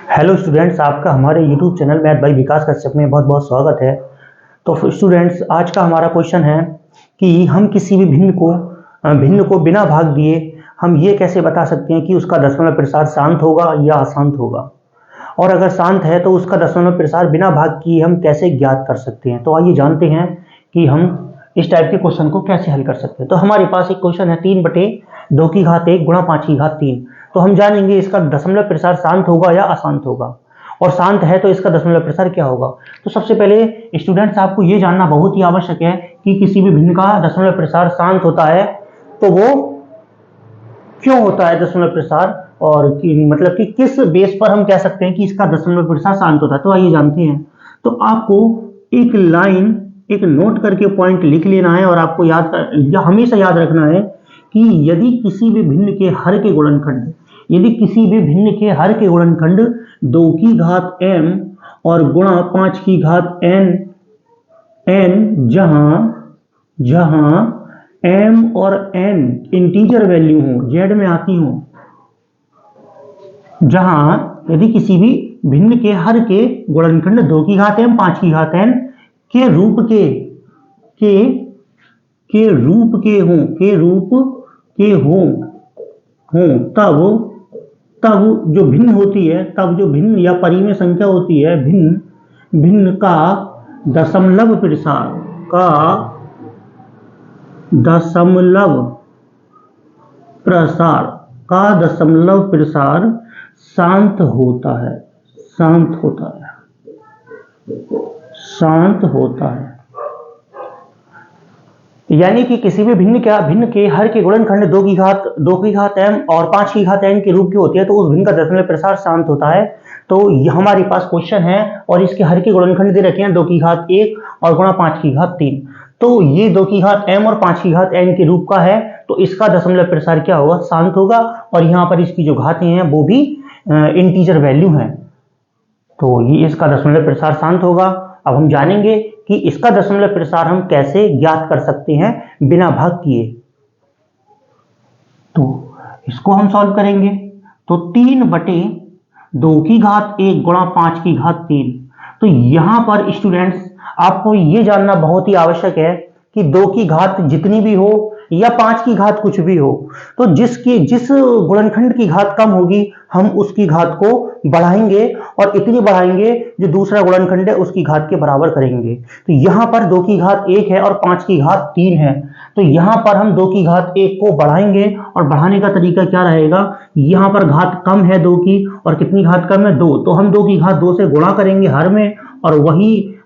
Hello students, आपका हमारे YouTube channel math bye विकास कश्यप में बहुत बहुत स्वागत है। तो स्टूडेंट्स, आज का हमारा क्वेश्चन है कि हम किसी भी भिन्न को बिना भाग दिए हम ये कैसे बता सकते हैं कि उसका दशमलव प्रसार शांत होगा या अशांत होगा, और अगर शांत है तो उसका दशमलव प्रसार बिना भाग किए हम कैसे ज्ञात कर सकते हैं। तो आइए जानते हैं कि हम इस टाइप के क्वेश्चन को कैसे हल कर सकते हैं। तो हमारे पास एक क्वेश्चन है 3/2 गुणा 5/3। तो हम जानेंगे इसका दशमलव प्रसार शांत होगा या अशांत होगा, और शांत है तो इसका दशमलव प्रसार क्या होगा। तो सबसे पहले स्टूडेंट्स, आपको ये जानना बहुत ही आवश्यक है कि किसी भी भिन्न का दशमलव प्रसार शांत होता है तो वो क्यों होता है दशमलव प्रसार, और मतलब कि किस बेस पर हम कह सकते हैं कि इसका दशमलव प्रसार शांत होता है। तो आइए जानते हैं। तो आपको एक लाइन, एक नोट करके पॉइंट लिख लेना है, और आपको हमेशा याद रखना है कि यदि किसी भी भिन्न के हर के गुणनखंड 2 की घात m और गुणा 5 की घात n जहां m और n इंटीजर वैल्यू हो, z में आती हो, जहां यदि किसी भी भिन्न के हर के गुणनखंड 2 की घात m 5 की घात n के रूप के हो तब जो भिन्न होती है, तब जो भिन्न या परिमेय संख्या होती है, भिन्न का दशमलव प्रसार शांत होता है। यानी कि किसी भी भिन्न के हर के गुणनखंड 2 की घात m और 5 की घात n के रूप की होती है, तो उस भिन्न का दशमलव प्रसार शांत होता है। तो ये हमारे पास क्वेश्चन है, और इसके हर के गुणनखंड दे रखे हैं 2 की घात 1 और गुणा 5 की घात 3। तो ये 2 की घात m और 5 की घात n के रूप का है, तो इसका दशमलव प्रसार क्या होगा, शांत होगा। और यहाँ पर इसकी जो घातें हैं वो भी इंटीजर वैल्यू हैं, तो ये इसका दशमलव प्रसार शांत होगा। अब हम जानेंगे कि इसका दशमलव प्रसार हम कैसे ज्ञात कर सकते हैं बिना भाग किए। तो इसको हम सॉल्व करेंगे। तो 3/2 की घात 1 गुणा 5 की घात 3। तो यहां पर स्टूडेंट्स, आपको ये जानना बहुत ही आवश्यक है कि 2 की घात जितनी भी हो या 5 की घात कुछ भी हो, तो जिस गुणनखंड की घात कम होगी हम उसकी घात को बढ़ाएंगे, और इतनी बढ़ाएंगे जो दूसरा गुणनखंड है उसकी घात के बराबर करेंगे। तो यहाँ पर 2 की घात 1 है और 5 की घात 3 है, तो यहाँ पर हम 2 की घात 1 को बढ़ाएंगे, और बढ़ाने का तरीका क्या रहेगा, यहाँ पर घात कम है 2 की, और कितनी घात कम है 2, तो हम 2 की घात 2 से गुणा करेंगे हर में, और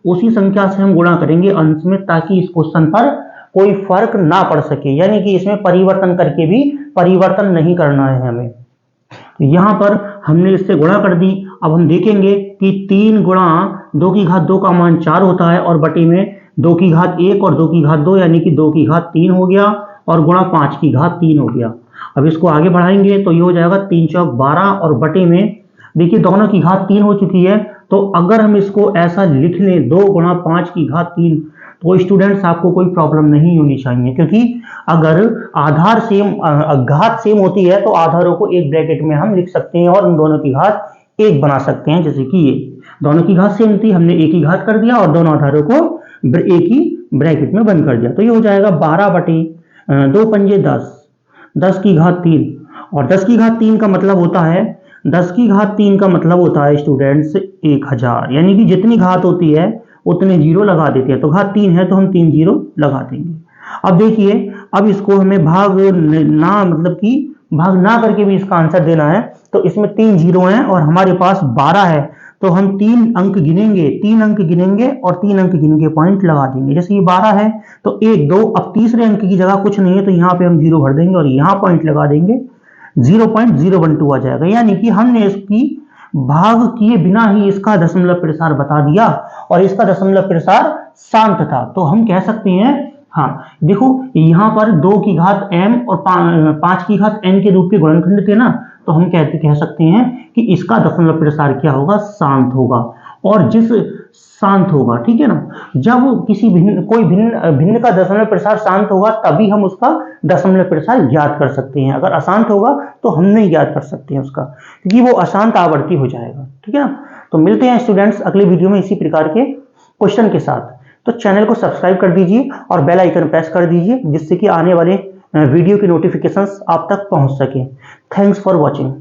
उसी संख्या से हम गुणा करेंगे अंश में, ताकि इस क्वेश्चन पर कोई फर्क ना पड़ सके, यानी कि इसमें परिवर्तन करके भी परिवर्तन नहीं करना है हमें। तो यहां पर हमने इससे गुणा कर दी। अब हम देखेंगे कि 3 गुणा 2 की घात 2 का मान 4 होता है, और बटे में 2 की घात 1 और 2 की घात 2 यानी कि 2 की घात 3 हो गया, और गुणा 5 की घात 3 हो गया। अब इसको आगे बढ़ाएंगे तो ये हो जाएगा 3 चौक 12, और बटे में देखिए दोनों की घात 3 हो चुकी है। तो अगर हम इसको ऐसा लिख लें 2 गुणा 5 की घात 3, तो स्टूडेंट्स आपको कोई प्रॉब्लम नहीं होनी चाहिए, क्योंकि अगर घात सेम होती है तो आधारों को एक ब्रैकेट में हम लिख सकते हैं और उन दोनों की घात एक बना सकते हैं। जैसे कि ये दोनों की घात सेम थी, हमने एक ही घात कर दिया और दोनों आधारों को एक ही ब्रैकेट में बंद कर दिया। तो ये हो जाएगा 12/2 पंजे 10, 10 की घात 3, और 10 की घात 3 का मतलब होता है स्टूडेंट्स 1000, यानी कि जितनी घात होती है उतने जीरो लगा देते हैं। तो घात 3 है तो हम 3 जीरो लगा देंगे। अब देखिए, अब इसको हमें भाग ना करके भी इसका आंसर देना है। तो इसमें 3 जीरो हैं और हमारे पास 12 है, तो हम 3 अंक गिनेंगे और 3 अंक गिन के पॉइंट लगा देंगे। जैसे ये 12 है तो 1 2, अब तीसरे अंक की जगह कुछ नहीं है तो यहाँ पे हम 0 भर देंगे और यहाँ पॉइंट लगा देंगे, 0.012 आ जाएगा। यानी कि हमने इसकी भाग किए बिना ही इसका दशमलव प्रसार बता दिया, और इसका दशमलव प्रसार शांत था। तो हम कह सकते हैं, हाँ देखो यहाँ पर 2 की घात m और 5 की घात n के रूप के गुणनखंड थे ना, तो हम कह सकते हैं कि इसका दशमलव प्रसार क्या होगा, शांत होगा। और जिस शांत होगा, ठीक है ना। जब किसी कोई भिन्न का दशमलव प्रसार शांत होगा तभी हम उसका दशमलव प्रसार ज्ञात कर सकते हैं। अगर अशांत होगा तो हम नहीं ज्ञात कर सकते हैं उसका, क्योंकि वो अशांत आवर्ती हो जाएगा, ठीक है ना। तो मिलते हैं स्टूडेंट्स अगले वीडियो में इसी प्रकार के क्वेश्चन के साथ। तो चैनल को सब्सक्राइब कर दीजिए और बेल आइकन प्रेस कर दीजिए, जिससे कि आने वाले वीडियो की नोटिफिकेशंस आप तक पहुंच सके। Thanks for watching.